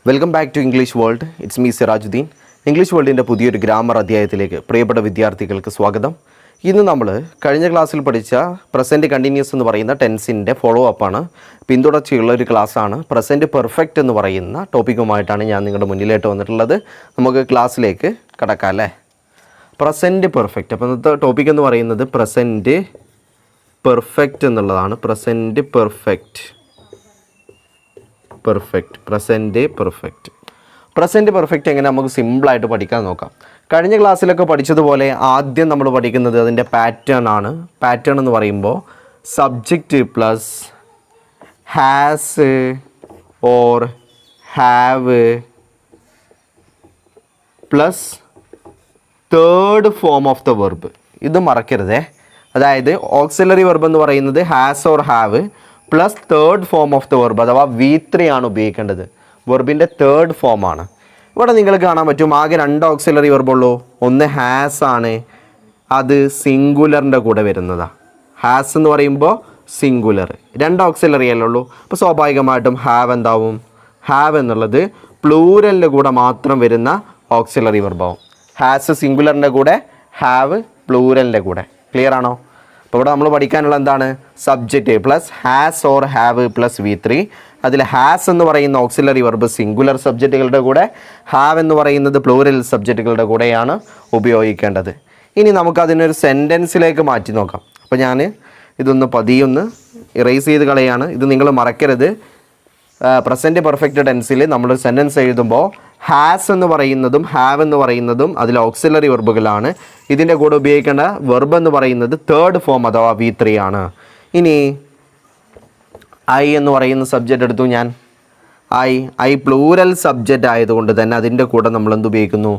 Welcome back to English world. It's me Sirajuddeen. English വേൾഡിൻ്റെ പുതിയൊരു grammar അധ്യായത്തിലേക്ക് പ്രിയപ്പെട്ട വിദ്യാർത്ഥികൾക്ക് സ്വാഗതം. ഇന്ന് നമ്മൾ കഴിഞ്ഞ ക്ലാസ്സിൽ പഠിച്ച പ്രസൻറ്റ് കണ്ടിന്യൂസ് എന്ന് പറയുന്ന ടെൻസിൻ്റെ ഫോളോ അപ്പാണ്, പിന്തുടർച്ചയുള്ള ഒരു ക്ലാസ്സാണ്. പ്രസൻറ്റ് പെർഫെക്റ്റ് എന്ന് പറയുന്ന ടോപ്പിക്കുമായിട്ടാണ് ഞാൻ നിങ്ങളുടെ മുന്നിലായിട്ട് വന്നിട്ടുള്ളത്. നമുക്ക് ക്ലാസ്സിലേക്ക് കടക്കാം അല്ലേ. പ്രസൻറ്റ് പെർഫെക്റ്റ്, അപ്പോൾ ഇന്നത്തെ ടോപ്പിക് എന്ന് പറയുന്നത് പ്രസൻറ്റ് പെർഫെക്റ്റ് എന്നുള്ളതാണ്. പ്രസൻറ്റ് പെർഫെക്റ്റ് പ്രസൻറ്റ് പെർഫെക്റ്റ് എങ്ങനെ നമുക്ക് സിമ്പിളായിട്ട് പഠിക്കാൻ നോക്കാം. കഴിഞ്ഞ ക്ലാസ്സിലൊക്കെ പഠിച്ചതുപോലെ ആദ്യം നമ്മൾ പഠിക്കുന്നത് അതിൻ്റെ പാറ്റേൺ ആണ്. പാറ്റേൺ എന്ന് പറയുമ്പോൾ subject plus has or have plus third form of the verb. ഇത് മറക്കരുതേ. അതായത് ഓക്സിലറി വെർബ് എന്ന് പറയുന്നത് has or have plus third form of the verb, അഥവാ V3 ആണ് ഉപയോഗിക്കേണ്ടത്. വെർബിൻ്റെ തേർഡ് ഫോമാണ്. ഇവിടെ നിങ്ങൾക്ക് കാണാൻ പറ്റും ആകെ 2 ഓക്സിലറി വെർബുള്ളൂ. ഒന്ന് ഹാസ് ആണ്, അത് സിംഗുലറിൻ്റെ കൂടെ വരുന്നതാണ്. ഹാസ് എന്ന് പറയുമ്പോൾ സിംഗുലർ, 2 ഓക്സിലറി അല്ലേ ഉള്ളൂ. അപ്പോൾ സ്വാഭാവികമായിട്ടും ഹാവ് എന്താവും? ഹാവ് എന്നുള്ളത് പ്ലൂരലിൻ്റെ കൂടെ മാത്രം വരുന്ന ഓക്സിലറി വെർബാവും. ഹാസ് സിംഗുലറിൻ്റെ കൂടെ, ഹാവ് പ്ലൂരലിൻ്റെ കൂടെ. ക്ലിയർ ആണോ? അപ്പോൾ ഇവിടെ നമ്മൾ പഠിക്കാനുള്ള എന്താണ്? Subject plus has or have plus V3. അതിൽ ഹാസ് എന്ന് പറയുന്ന ഓക്സിലറി വെർബ് സിംഗുലർ സബ്ജക്റ്റുകളുടെ കൂടെ, ഹാവ് എന്ന് പറയുന്നത് പ്ലൂറൽ സബ്ജക്റ്റുകളുടെ കൂടെയാണ് ഉപയോഗിക്കേണ്ടത്. ഇനി നമുക്കതിനൊരു സെൻറ്റൻസിലേക്ക് മാറ്റി നോക്കാം. അപ്പോൾ ഞാൻ ഇതൊന്ന് പതിയൊന്ന് ഇറേസ് ചെയ്ത് കളയാണ്. ഇത് നിങ്ങൾ മറക്കരുത്. പ്രസൻറ്റ് പെർഫെക്റ്റ് ടെൻസിൽ നമ്മൾ സെൻറ്റൻസ് എഴുതുമ്പോൾ ഹാസ് എന്ന് പറയുന്നതും ഹാവ് എന്ന് പറയുന്നതും അതിൽ ഓക്സിലറി വെർബുകളാണ്. ഇതിൻ്റെ കൂടെ ഉപയോഗിക്കേണ്ട വെർബ് എന്ന് പറയുന്നത് തേർഡ് ഫോം അഥവാ V3 ആണ്. ഇനി ഐ എന്ന് പറയുന്ന സബ്ജക്റ്റ് എടുത്തു ഞാൻ. ഐ പ്ലൂരൽ സബ്ജക്റ്റ് ആയതുകൊണ്ട് തന്നെ അതിൻ്റെ കൂടെ നമ്മൾ എന്ത് ഉപയോഗിക്കുന്നു?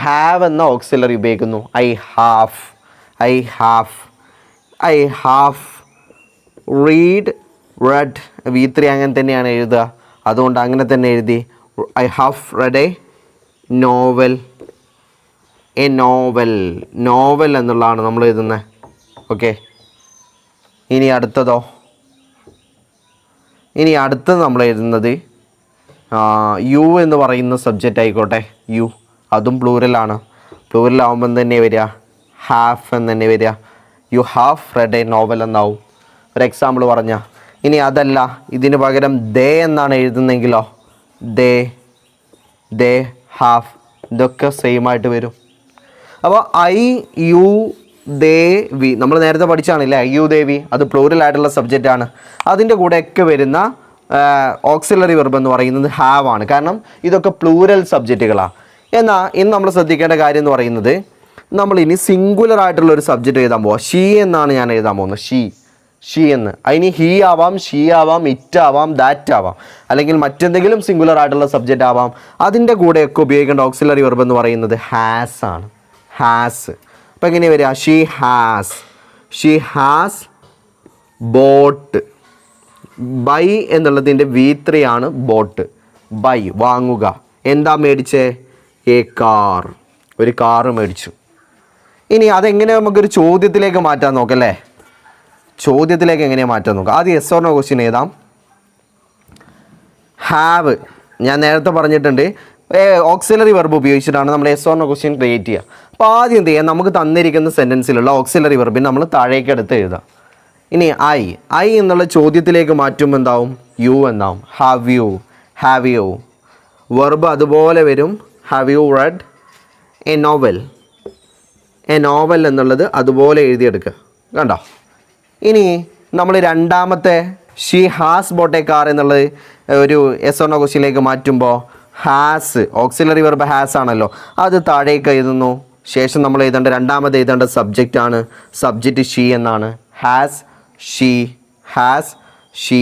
ഹാവ് എന്ന ഓക്സിലറി ഉപയോഗിക്കുന്നു. ഐ ഹാവ് റെഡ് V3 അങ്ങനെ തന്നെയാണ് എഴുതുക. അതുകൊണ്ട് അങ്ങനെ തന്നെ എഴുതി. I have red A novel എന്നുള്ളതാണ് നമ്മൾ എഴുതുന്നത്. ഓക്കെ. ഇനി അടുത്തത് നമ്മൾ എഴുതുന്നത് യു എന്ന് പറയുന്ന സബ്ജക്റ്റ് ആയിക്കോട്ടെ. യു, അതും പ്ലൂരലാണ്. പ്ലൂരലാവുമ്പം തന്നെ വരിക ഹാഫ് എന്ന് തന്നെ വരിക. You have red A novel എന്നാവും. ഒരു എക്സാമ്പിൾ പറഞ്ഞാൽ. ഇനി അതല്ല, ഇതിന് പകരം ദേ എന്നാണ് എഴുതുന്നെങ്കിലോ ദേ ഹാവ്, ഇതൊക്കെ സെയിം ആയിട്ട് വരും. അപ്പോൾ ഐ യു ദേ വി നമ്മൾ നേരത്തെ പഠിച്ചാണില്ലേ. ഐ യു ദേ വി അത് പ്ലൂറൽ ആയിട്ടുള്ള സബ്ജക്റ്റാണ്. അതിൻ്റെ കൂടെയൊക്കെ വരുന്ന ഓക്സിലറി വെർബ് എന്ന് പറയുന്നത് ഹാവ് ആണ്. കാരണം ഇതൊക്കെ പ്ലൂരൽ സബ്ജക്റ്റുകളാണ്. എന്നാൽ ഇന്ന് നമ്മൾ ശ്രദ്ധിക്കേണ്ട കാര്യം എന്ന് പറയുന്നത്, നമ്മൾ ഇനി സിംഗുലർ ആയിട്ടുള്ള ഒരു സബ്ജക്റ്റ് എഴുതാൻ പോവാം. ഷീ എന്നാണ് ഞാൻ എഴുതാൻ പോകുന്നത്. ഷീ എന്ന്. അതിന് ഹീ ആവാം, ഷീ ആവാം, ഇറ്റ് ആവാം, ദാറ്റ് ആവാം, അല്ലെങ്കിൽ മറ്റെന്തെങ്കിലും സിംഗുലർ ആയിട്ടുള്ള സബ്ജക്റ്റ് ആവാം. അതിൻ്റെ കൂടെയൊക്കെ ഉപയോഗിക്കേണ്ട ഓക്സിലറി വെർബ് എന്ന് പറയുന്നത് ഹാസ് ആണ്. ഹാസ്. അപ്പോൾ എങ്ങനെ വരിക? She has bought. ബൈ എന്നുള്ളതിൻ്റെ V3 ആണ് ബോട്ട്. ബൈ വാങ്ങുക. എന്താ മേടിച്ചേ? എ കാർ, ഒരു കാറ് മേടിച്ചു. ഇനി അതെങ്ങനെ നമുക്കൊരു ചോദ്യത്തിലേക്ക് മാറ്റാൻ നോക്കല്ലേ. ചോദ്യത്തിലേക്ക് എങ്ങനെയാണ് മാറ്റാൻ നോക്കാം. ആദ്യം യെസ് ഓർ നോ ക്വസ്റ്റ്യൻ എഴുതാം. ഹാവ് ഞാൻ നേരത്തെ പറഞ്ഞിട്ടുണ്ട്, ഓക്സിലറി വെർബ് ഉപയോഗിച്ചിട്ടാണ് നമ്മൾ yes or no question create ചെയ്യുക. അപ്പോൾ ആദ്യം എന്ത് ചെയ്യാം? നമുക്ക് തന്നിരിക്കുന്ന സെൻറ്റൻസിലുള്ള ഓക്സിലറി വെർബിന് നമ്മൾ താഴേക്ക് എടുത്ത് എഴുതാം. ഇനി ഐ എന്നുള്ള ചോദ്യത്തിലേക്ക് മാറ്റുമ്പോൾ എന്താവും? യു എന്നാവും. ഹാവ് യു വെർബ് അതുപോലെ വരും. Have you red A novel എന്നുള്ളത് അതുപോലെ എഴുതിയെടുക്കുക. കണ്ടോ? ഇനി നമ്മൾ രണ്ടാമത്തെ she has bought a car എന്നുള്ളത് ഒരു യെസ് ഓർ നോ ക്വസ്റ്റ്യനിലേക്ക് മാറ്റുമ്പോൾ ഹാസ് ഓക്സിലറി വെർബ് ഹാസ് ആണല്ലോ, അത് താഴേക്ക് എഴുതുന്നു. ശേഷം നമ്മൾ രണ്ടാമത് എഴുതേണ്ട സബ്ജക്റ്റ് ആണ്. സബ്ജക്റ്റ് ഷീ എന്നാണ്. Has she.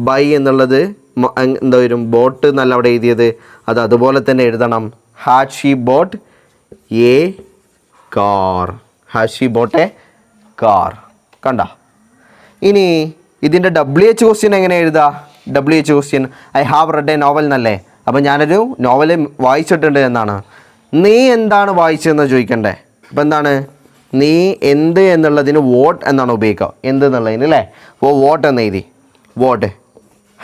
ബൈ എന്നുള്ളത് എന്താ വരും? ബോട്ട് എന്നല്ല അവിടെ എഴുതിയത്, അത് അതുപോലെ തന്നെ എഴുതണം. Had she boat a car. കണ്ട? ഇനി ഇതിൻ്റെ WH ക്വസ്റ്റ്യൻ എങ്ങനെ എഴുതുക? WH question I have red A novel എന്നല്ലേ. അപ്പോൾ ഞാനൊരു നോവൽ വായിച്ചിട്ടുണ്ട് എന്നാണ്. നീ എന്താണ് വായിച്ചതെന്ന് ചോദിക്കണ്ടേ. അപ്പോൾ എന്താണ്? നീ എന്ത് എന്നുള്ളതിന് വോട്ട് എന്നാണ് ഉപയോഗിക്കുക. എന്ത് എന്നുള്ളതിന് അല്ലേ. അപ്പോൾ വോട്ട് എന്ന് എഴുതി. വോട്ട്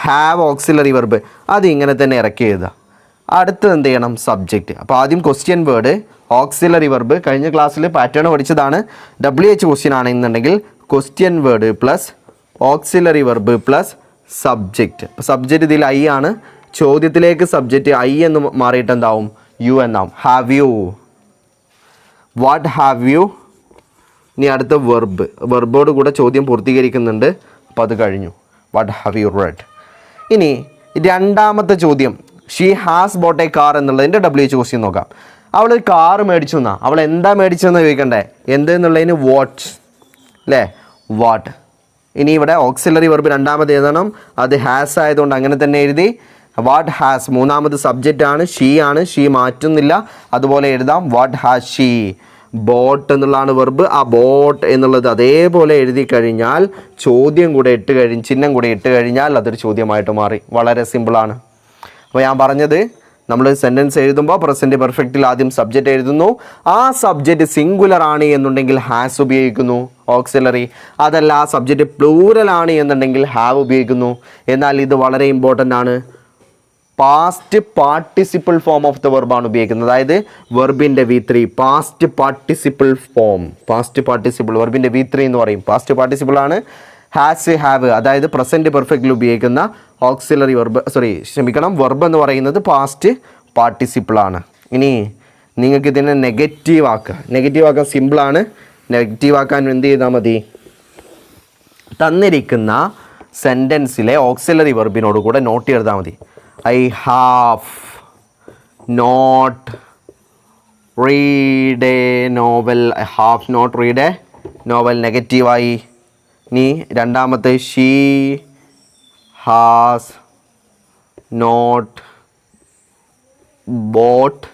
ഹാവ് ഓക്സിലറി വെർബ് അത് ഇങ്ങനെ തന്നെ ഇറക്കി എഴുതുക. അടുത്തത് എന്ത് ചെയ്യണം? സബ്ജക്റ്റ്. അപ്പോൾ ആദ്യം ക്വസ്റ്റ്യൻ വേർഡ്, ഓക്സിലറി വെർബ്. കഴിഞ്ഞ ക്ലാസ്സിൽ പാറ്റേൺ പഠിച്ചതാണ്. WH ക്വസ്റ്റ്യൻ ആണെന്നുണ്ടെങ്കിൽ question word plus auxiliary verb plus subject. അപ്പോൾ സബ്ജക്റ്റ് ഇതിൽ ഐ ആണ്, ചോദ്യത്തിലേക്ക് സബ്ജക്റ്റ് ഐ എന്ന് മാറിയിട്ട് എന്താവും? യു എന്നാവും. Have U, what have you. ഇനി അടുത്ത വെർബ്, വെർബോട് കൂടെ ചോദ്യം പൂർത്തീകരിക്കുന്നുണ്ട്. അപ്പോൾ അത് കഴിഞ്ഞു. What have you red. ഇനി രണ്ടാമത്തെ ചോദ്യം, she has bought a car എന്നുള്ളതിൻ്റെ WH ക്വസ്റ്റ്യൻ നോക്കാം. അവൾ ഒരു കാർ മേടിച്ചു എന്നാ, അവൾ എന്താ മേടിച്ചതെന്ന് ചോദിക്കണ്ടേ? എന്ത് എന്നുള്ളതിന് വാട്ട് അല്ലേ? വാട്ട്. ഇനി ഇവിടെ ഓക്സിലറി വെർബ് രണ്ടാമത് എഴുതണം, അത് ഹാസ് ആയതുകൊണ്ട് അങ്ങനെ തന്നെ എഴുതി. വാട്ട് ഹാസ് മൂന്നാമത് സബ്ജക്റ്റ് ആണ്, ഷീ ആണ്, ഷീ മാറ്റുന്നില്ല, അതുപോലെ എഴുതാം. വാട്ട് ഹാസ് ഷീ ബോട്ട് എന്നുള്ളതാണ് വെർബ്. ആ ബോട്ട് എന്നുള്ളത് അതേപോലെ എഴുതി കഴിഞ്ഞാൽ ചോദ്യം കൂടെ ചിഹ്നം കൂടെ ഇട്ട് കഴിഞ്ഞാൽ അതൊരു ചോദ്യമായിട്ട് മാറി. വളരെ സിമ്പിളാണ്. അപ്പോൾ ഞാൻ പറഞ്ഞത്, നമ്മൾ സെൻറ്റൻസ് എഴുതുമ്പോൾ പ്രസൻറ്റ് പെർഫെക്റ്റിൽ ആദ്യം സബ്ജക്റ്റ് എഴുതുന്നു. ആ സബ്ജക്റ്റ് സിംഗുലർ ആണ് എന്നുണ്ടെങ്കിൽ ഹാസ് ഉപയോഗിക്കുന്നു ഓക്സിലറി. അതല്ല ആ സബ്ജക്റ്റ് പ്ലൂറൽ ആണ് എന്നുണ്ടെങ്കിൽ ഹാവ് ഉപയോഗിക്കുന്നു. എന്നാൽ ഇത് വളരെ ഇമ്പോർട്ടൻ്റ് ആണ്, past participle form of the വെർബാണ് ഉപയോഗിക്കുന്നത്. അതായത് വെർബിൻ്റെ V3 past participle form. Past participle വെർബിൻ്റെ V3 എന്ന് പറയും. പാസ്റ്റ് പാർട്ടിസിപ്പിൾ ആണ്. ഹാസ് ഹാവ് അതായത് പ്രസൻറ്റ് പെർഫെക്റ്റിൽ ഉപയോഗിക്കുന്ന ഓക്സിലറി വെർബ് വെർബ് എന്ന് പറയുന്നത് പാസ്റ്റ് പാർട്ടിസിപ്പിളാണ്. ഇനി നിങ്ങൾക്ക് ഇതിനെ നെഗറ്റീവ് ആക്കാൻ സിമ്പിളാണ്. നെഗറ്റീവ് ആക്കാൻ എന്ത് ചെയ്താൽ മതി? തന്നിരിക്കുന്ന സെൻറ്റൻസിലെ ഓക്സിലറി വെർബിനോട് കൂടെ നോട്ട് എഴുതാൽ മതി. I have not read a novel. I have not read a novel നെഗറ്റീവായി. ഇനി രണ്ടാമത്തെ, she has not bought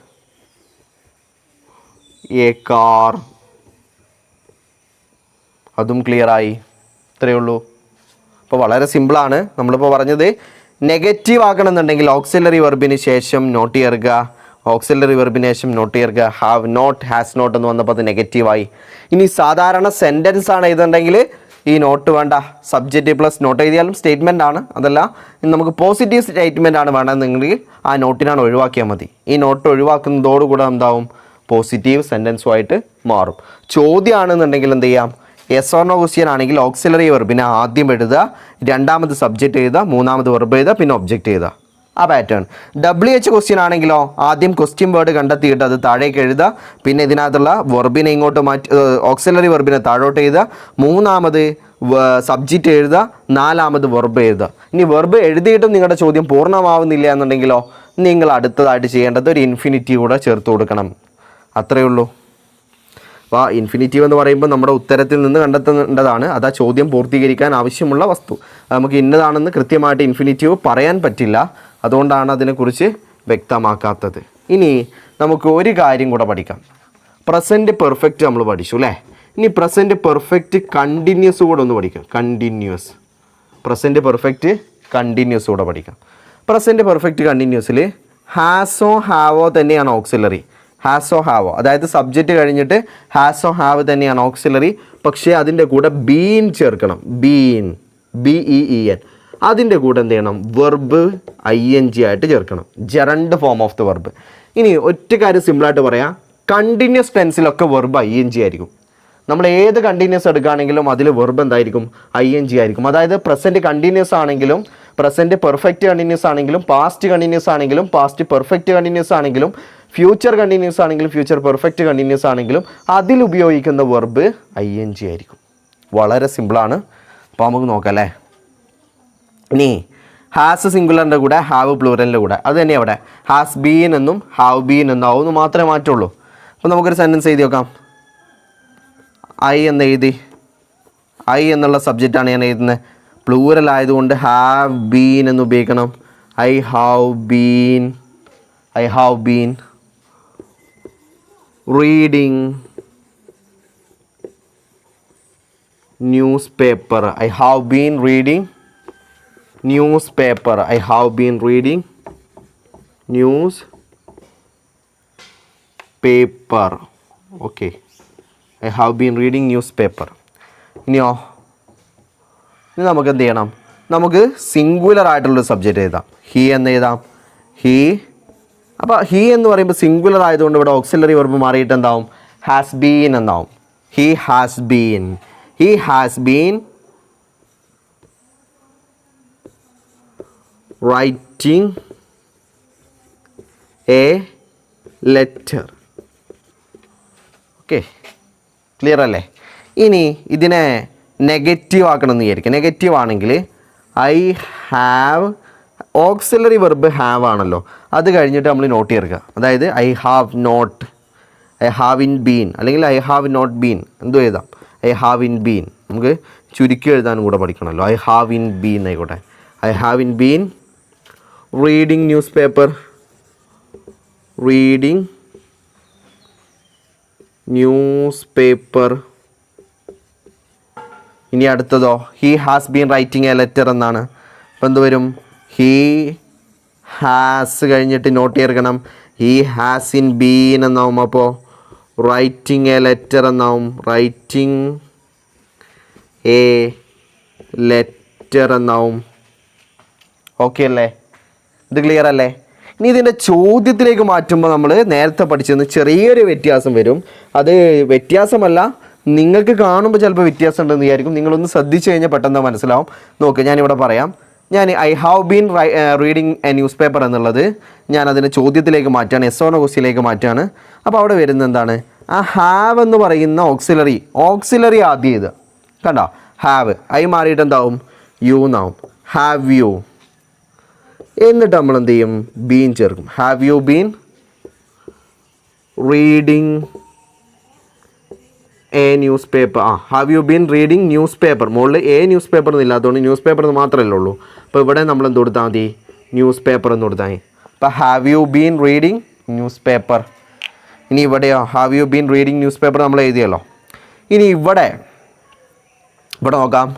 a car. അതും ക്ലിയറായി. ഇത്രയേ ഉള്ളൂ. അപ്പോൾ വളരെ സിമ്പിളാണ്. നമ്മളിപ്പോൾ പറഞ്ഞത് നെഗറ്റീവ് ആക്കണമെന്നുണ്ടെങ്കിൽ ഓക്സിലറി വെർബിന് ശേഷം നോട്ട് ചേർക്കുക. ഓക്സിലറി വെർബിന് ശേഷം നോട്ട് ചേർക്കുക. ഹാവ് നോട്ട്, ഹാസ് നോട്ട് എന്ന് വന്നപ്പോൾ അത് നെഗറ്റീവായി. ഇനി സാധാരണ സെൻറ്റൻസ് ആണ് എഴുതുന്നുണ്ടെങ്കിൽ ഈ നോട്ട് വേണ്ട, സബ്ജക്റ്റ് പ്ലസ് നോട്ട് എഴുതിയാലും സ്റ്റേറ്റ്മെൻ്റ് ആണ്. അതല്ല നമുക്ക് പോസിറ്റീവ് സ്റ്റേറ്റ്മെൻ്റ് ആണ് വേണമെന്നുണ്ടെങ്കിൽ ആ നോട്ടിനാണ് ഒഴിവാക്കിയാൽ മതി. ഈ നോട്ട് ഒഴിവാക്കുന്നതോടുകൂടെ എന്താവും? പോസിറ്റീവ് സെൻറ്റൻസുമായിട്ട് മാറും. ചോദ്യമാണെന്നുണ്ടെങ്കിൽ എന്ത് ചെയ്യാം? യെസ് ഓർ നോ ക്വസ്റ്റ്യൻ ആണെങ്കിൽ ഓക്സിലറി വെർബിനെ ആദ്യം എഴുതുക, രണ്ടാമത് സബ്ജക്റ്റ് എഴുതുക, മൂന്നാമത് വെർബ് എഴുതുക, പിന്നെ ഒബ്ജക്റ്റ് എഴുതുക. ആ പാറ്റേൺ. WH ക്വസ്റ്റ്യൻ ആണെങ്കിലോ ആദ്യം ക്വസ്റ്റ്യൻ വേർഡ് കണ്ടെത്തിയിട്ട് അത് താഴേക്ക് എഴുതുക, പിന്നെ ഇതിനകത്തുള്ള വെർബിനെ ഇങ്ങോട്ട് ഓക്സിലറി വെർബിനെ താഴോട്ട് എഴുതുക, മൂന്നാമത് സബ്ജക്റ്റ് എഴുതുക, നാലാമത് വെർബ് എഴുതുക. ഇനി വെർബ് എഴുതിയിട്ടും നിങ്ങളുടെ ചോദ്യം പൂർണ്ണമാവുന്നില്ല എന്നുണ്ടെങ്കിലോ നിങ്ങൾ അടുത്തതായിട്ട് ചെയ്യേണ്ടത് ഒരു ഇൻഫിനിറ്റീവ് കൂടെ ചേർത്ത് കൊടുക്കണം. അത്രയേ ഉള്ളൂ. അപ്പോൾ ഇൻഫിനിറ്റീവ് എന്ന് പറയുമ്പോൾ നമ്മുടെ ഉത്തരത്തിൽ നിന്ന് കണ്ടെത്തേണ്ടതാണ്. അതാ ചോദ്യം പൂർത്തീകരിക്കാൻ ആവശ്യമുള്ള വസ്തു. നമുക്ക് ഇന്നതാണെന്ന് കൃത്യമായിട്ട് ഇൻഫിനിറ്റീവ് പറയാൻ പറ്റില്ല. അതുകൊണ്ടാണ് അതിനെക്കുറിച്ച് വ്യക്തമാക്കാത്തത്. ഇനി നമുക്ക് ഒരു കാര്യം കൂടെ പഠിക്കാം. പ്രസൻറ്റ് പെർഫെക്റ്റ് നമ്മൾ പഠിച്ചു അല്ലേ? ഇനി പ്രസൻറ്റ് പെർഫെക്റ്റ് കണ്ടിന്യൂസ് കൂടെ ഒന്ന് പഠിക്കാം. കണ്ടിന്യൂസ്, പ്രസൻറ്റ് പെർഫെക്റ്റ് കണ്ടിന്യൂസ് കൂടെ പഠിക്കാം. പ്രസൻറ്റ് പെർഫെക്റ്റ് കണ്ടിന്യൂസിൽ ഹാസോ ഹാവോ തന്നെയാണ് ഓക്സിലറി. ഹാസോ ഹാവോ അതായത് സബ്ജക്റ്റ് കഴിഞ്ഞിട്ട് ഹാസോ ഹാവ് തന്നെയാണ് ഓക്സിലറി. പക്ഷേ അതിൻ്റെ കൂടെ ബീൻ ചേർക്കണം. Been, BEEN. അതിൻ്റെ കൂടെ എന്ത് ചെയ്യണം? വെർബ് ING ആയിട്ട് ചേർക്കണം. Gerund form of the verb. ഇനി ഒറ്റ കാര്യം സിമ്പിളായിട്ട് പറയാം, കണ്ടിന്യൂസ് ടെൻസിലൊക്കെ വെർബ് ING ആയിരിക്കും. നമ്മൾ ഏത് കണ്ടിന്യൂസ് എടുക്കുകയാണെങ്കിലും അതിൽ വെർബ് എന്തായിരിക്കും? ING ആയിരിക്കും. അതായത് പ്രസൻറ്റ് കണ്ടിന്യൂസ് ആണെങ്കിലും, പ്രസൻറ്റ് പെർഫെക്റ്റ് കണ്ടിന്യൂസ് ആണെങ്കിലും, പാസ്റ്റ് കണ്ടിന്യൂസ് ആണെങ്കിലും, പാസ്റ്റ് പെർഫെക്റ്റ് കണ്ടിന്യൂസ് ആണെങ്കിലും, ഫ്യൂച്ചർ കണ്ടിന്യൂസ് ആണെങ്കിലും, ഫ്യൂച്ചർ പെർഫെക്റ്റ് കണ്ടിന്യൂസ് ആണെങ്കിലും അതിൽ ഉപയോഗിക്കുന്ന വെർബ് ING ആയിരിക്കും. വളരെ സിമ്പിളാണ്. അപ്പോൾ നമുക്ക് നോക്കാം അല്ലേ? ഇനി ഹാസ് സിംഗുലറിൻ്റെ കൂടെ ഹാവ് പ്ലൂറലിൻ്റെ കൂടെ അത് തന്നെ അവിടെ ഹാസ് ബീൻ എന്നും ഹാവ് ബീൻ എന്നാവും എന്ന് മാത്രമേ മാറ്റുള്ളൂ. അപ്പോൾ നമുക്കൊരു സെൻറ്റൻസ് എഴുതി നോക്കാം. ഐ എന്ന് എഴുതി. ഐ എന്നുള്ള സബ്ജക്റ്റാണ് ഞാൻ എഴുതുന്നത്. പ്ലൂറൽ ആയതുകൊണ്ട് ഹാവ് ബീൻ എന്ന് ഉപയോഗിക്കണം. I have been reading newspaper. I have been reading newspaper. I have been reading newspaper. Okay. I have been reading newspaper. ഇനി നമുക്ക് എന്ത് ചെയ്യണം? നമുക്ക് സിംഗുലർ ആയിട്ടുള്ളൊരു സബ്ജക്റ്റ് എഴുതാം. ഹി എന്ന് എഴുതാം. ഹി. അപ്പോൾ ഹി എന്ന് പറയുമ്പോൾ സിംഗുലർ ആയതുകൊണ്ട് ഇവിടെ ഓക്സിലറി വെർബ് മാറിയിട്ട് എന്താവും? ഹാസ് ബീൻ എന്നാവും. He has been. He has been writing a letter. Okay, clear അല്ലേ? ഇനി ഇതിനെ നെഗറ്റീവ് ആക്കണമെന്ന് വിചാരിക്കുക. നെഗറ്റീവ് ആണെങ്കിൽ I have, auxiliary verb have ആണല്ലോ, അത് കഴിഞ്ഞിട്ട് നമ്മൾ നോട്ട് ചേർക്കുക. അതായത് I have not, I have in been, അല്ലെങ്കിൽ ഐ ഹാവ് നോട്ട് ബീൻ, എന്തോ എഴുതാം. ഐ ഹാവ് ഇൻ ബീൻ നമുക്ക് ചുരുക്കി എഴുതാനും കൂടെ പഠിക്കണമല്ലോ. ഐ ഹാവ് ഇൻ ബീൻ ആയിക്കോട്ടെ. I have in been reading newspaper. Reading newspaper. ഇനി അടുത്തതോ he has been writing a letter എന്നാണ്. അപ്പോൾ എന്ത് വരും? ഹി ഹാസ് കഴിഞ്ഞിട്ട് നോട്ട് ചേർക്കണം. ഹി ഹാസ് ഇൻ ബീൻ എന്നാവും. അപ്പോൾ റൈറ്റിംഗ് എ ലെറ്റർ എന്നാവും. റൈറ്റിംഗ് എ ലെറ്റർ എന്നാവും. ഓക്കെ അല്ലേ? ഇത് ക്ലിയർ അല്ലേ? ഇനി ഇതിൻ്റെ ചോദ്യത്തിലേക്ക് മാറ്റുമ്പോൾ നമ്മൾ നേരത്തെ പഠിച്ചതിന് ചെറിയൊരു വ്യത്യാസം വരും. അത് വ്യത്യാസമല്ല, നിങ്ങൾക്ക് കാണുമ്പോൾ ചിലപ്പോൾ വ്യത്യാസം ഉണ്ടെന്ന് വിചാരിക്കും. നിങ്ങളൊന്ന് ശ്രദ്ധിച്ചു കഴിഞ്ഞാൽ പെട്ടെന്ന് മനസ്സിലാവും. നോക്ക്, ഞാനിവിടെ പറയാം. ഞാൻ I have been reading a news paper എന്നുള്ളത് ഞാൻ അതിൻ്റെ ചോദ്യത്തിലേക്ക് മാറ്റുകയാണ്, എസ് ഓർ നോ ക്വസ്റ്റ്യനിലേക്ക് മാറ്റുകയാണ്. അപ്പോൾ അവിടെ വരുന്നത് എന്താണ്? ആ ഹാവ് എന്ന് പറയുന്ന ഓക്സിലറി ആദ്യം ഇത് കണ്ടോ? ഹാവ് ഐ മാറിയിട്ട് എന്താവും? യു എന്നാവും. Have you. എന്നിട്ട് നമ്മൾ എന്ത് ചെയ്യും? ബീൻ ചേർക്കും. Have you been reading a newspaper. Have you been reading newspaper. മുകളിൽ എ ന്യൂസ് പേപ്പർ എന്നില്ലാത്തതുകൊണ്ട് ന്യൂസ് പേപ്പർ എന്ന് മാത്രമല്ലേ ഉള്ളൂ. അപ്പോൾ ഇവിടെ നമ്മൾ എന്ത് കൊടുത്താൽ മതി? ന്യൂസ് പേപ്പർ എന്ന് കൊടുത്താൽ മതി. അപ്പോൾ have you been reading newspaper. ഇനി ഇവിടെയോ have you been reading news paper നമ്മൾ എഴുതിയല്ലോ. ഇനി ഇവിടെ നോക്കാം.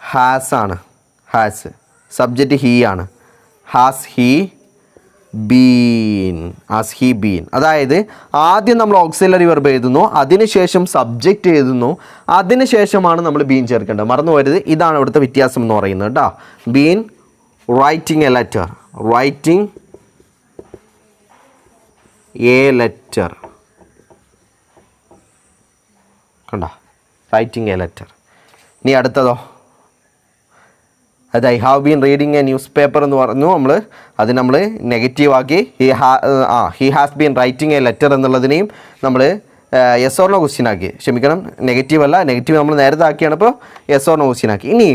ഹാസ് ആണ്. ഹാസ് സബ്ജക്റ്റ് ഹീ ആണ്. Has he been. Has he been. അതായത് ആദ്യം നമ്മൾ ഓക്സിലറി വെർബ് എഴുതുന്നു, അതിനുശേഷം സബ്ജക്റ്റ് എഴുതുന്നു, അതിനുശേഷമാണ് നമ്മൾ ബീൻ ചേർക്കേണ്ടത്. മറന്നു പോരുത്. ഇതാണ് ഇവിടുത്തെ വ്യത്യാസം എന്ന് പറയുന്നത് കേട്ടോ. Been writing a letter. Writing a letter കണ്ടോ? Writing a letter. ഇനി അടുത്തതോ? അത് I have been reading a newspaper എന്ന് പറഞ്ഞു. നമ്മൾ നെഗറ്റീവാക്കി he has been writing a letter എന്നുള്ളതിനെയും നമ്മൾ എസ് ഓർ നോ ക്വസ്റ്റ്യൻ ആക്കി. ക്ഷമിക്കണം, നെഗറ്റീവ് അല്ല, നെഗറ്റീവ് നമ്മൾ നേരത്തെ ആക്കിയാണ്. ഇപ്പോൾ എസ് ഓർ നോ ക്വസ്റ്റ്യൻ ആക്കി. ഇനി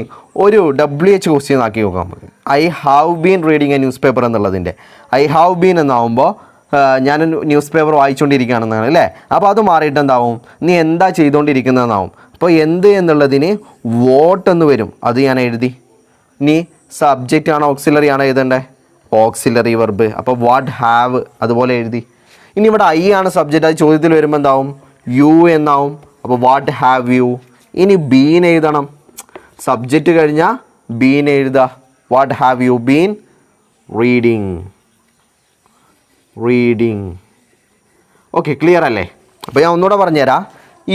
ഒരു WH ക്വസ്റ്റ്യൻ ആക്കി നോക്കാം നമുക്ക്. I have been reading a news paper എന്നുള്ളതിൻ്റെ ഐ ഹാവ് ബീൻ എന്നാവുമ്പോൾ ഞാൻ ന്യൂസ് പേപ്പർ വായിച്ചുകൊണ്ടിരിക്കുകയാണെന്നാണ് അല്ലേ? അപ്പോൾ അത് മാറിയിട്ട് എന്താവും? നീ എന്താ ചെയ്തുകൊണ്ടിരിക്കുന്നതെന്നാവും. അപ്പോൾ എന്ത് എന്നുള്ളതിന് വോട്ട് എന്ന് വരും. അത് ഞാൻ എഴുതി. ഇനി സബ്ജക്റ്റ് ആണോ ഓക്സിലറി ആണോ എഴുതേണ്ടത്? Auxiliary verb. അപ്പോൾ വാട്ട് ഹാവ് അതുപോലെ എഴുതി. ഇനി ഇവിടെ ഐ ആണ് സബ്ജക്റ്റ്. അത് ചോദ്യത്തിൽ വരുമ്പോൾ എന്താവും? യു എന്നാവും. അപ്പോൾ വാട്ട് ഹാവ് യു. ഇനി ബീൻ എഴുതണം. സബ്ജക്റ്റ് കഴിഞ്ഞാൽ ബീൻ എഴുതുക. What have you been reading. Okay, clear അല്ലേ? അപ്പോൾ ഞാൻ ഒന്നുകൂടെ പറഞ്ഞുതരാം.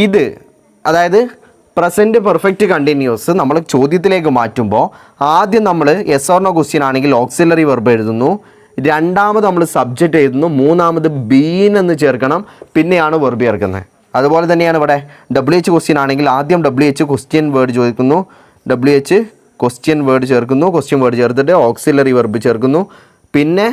ഇത് അതായത് പ്രസൻറ്റ് പെർഫെക്റ്റ് കണ്ടിന്യൂസ് നമ്മൾ ചോദ്യത്തിലേക്ക് മാറ്റുമ്പോൾ ആദ്യം നമ്മൾ എസ് ഓർ നോ ക്വസ്റ്റ്യൻ ആണെങ്കിൽ ഓക്സിലറി വെർബ് എഴുതുന്നു, രണ്ടാമത് നമ്മൾ സബ്ജക്റ്റ് എഴുതുന്നു, മൂന്നാമത് ബീൻ എന്ന് ചേർക്കണം, പിന്നെയാണ് വെർബ് ചേർക്കുന്നത്. അതുപോലെ തന്നെയാണ് ഇവിടെ WH ക്വസ്റ്റ്യൻ ആണെങ്കിൽ ആദ്യം WH ക്വസ്റ്റ്യൻ വേർഡ് ചോദിക്കുന്നു, WH ക്വസ്റ്റ്യൻ വേർഡ് ചേർക്കുന്നു, ക്വസ്റ്റ്യൻ വേർഡ് ചേർത്തിട്ട് ഓക്സിലറി വെർബ് ചേർക്കുന്നു, പിന്നെ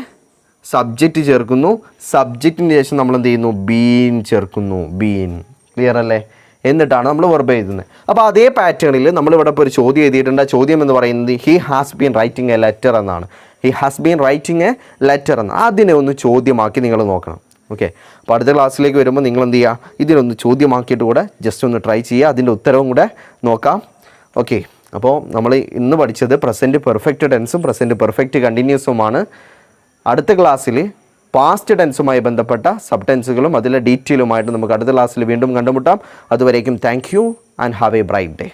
സബ്ജക്റ്റ് ചേർക്കുന്നു, സബ്ജക്റ്റിന് ശേഷം നമ്മൾ എന്ത് ചെയ്യുന്നു? ബീൻ ചേർക്കുന്നു. ബീൻ. ക്ലിയർ അല്ലേ? എന്നിട്ടാണ് നമ്മൾ വെർബ് എഴുതുന്നത്. അപ്പോൾ അതേ പാറ്റേണിൽ നമ്മളിവിടെ ഇപ്പോൾ ഒരു ചോദ്യം എഴുതിയിട്ടുണ്ട്. ആ ചോദ്യം എന്ന് പറയുന്നത് he has been writing a letter എന്നാണ്. He has been writing a letter എന്ന്. അതിനെ ഒന്ന് ചോദ്യമാക്കി നിങ്ങൾ നോക്കണം. ഓക്കെ, അപ്പോൾ അടുത്ത ക്ലാസ്സിലേക്ക് വരുമ്പോൾ നിങ്ങൾ എന്ത് ചെയ്യുക? ഇതിനൊന്ന് ചോദ്യമാക്കിയിട്ട് കൂടെ ജസ്റ്റ് ഒന്ന് ട്രൈ ചെയ്യുക. അതിൻ്റെ ഉത്തരവും കൂടെ നോക്കാം. ഓക്കെ, അപ്പോൾ നമ്മൾ ഇന്ന് പഠിച്ചത് പ്രസൻറ്റ് പെർഫെക്റ്റ് ടെൻസും പ്രസൻറ്റ് പെർഫെക്റ്റ് കണ്ടിന്യൂസുമാണ്. അടുത്ത ക്ലാസ്സിൽ പാസ്റ്റ് ടെൻസുമായി ബന്ധപ്പെട്ട സബ് ടെൻസുകളും അതിലെ ഡീറ്റെയിലുമായിട്ട് നമുക്ക് അടുത്ത ക്ലാസ്സിൽ വീണ്ടും കണ്ടുമുട്ടാം. അതുവരേക്കും thank you and have A bright day.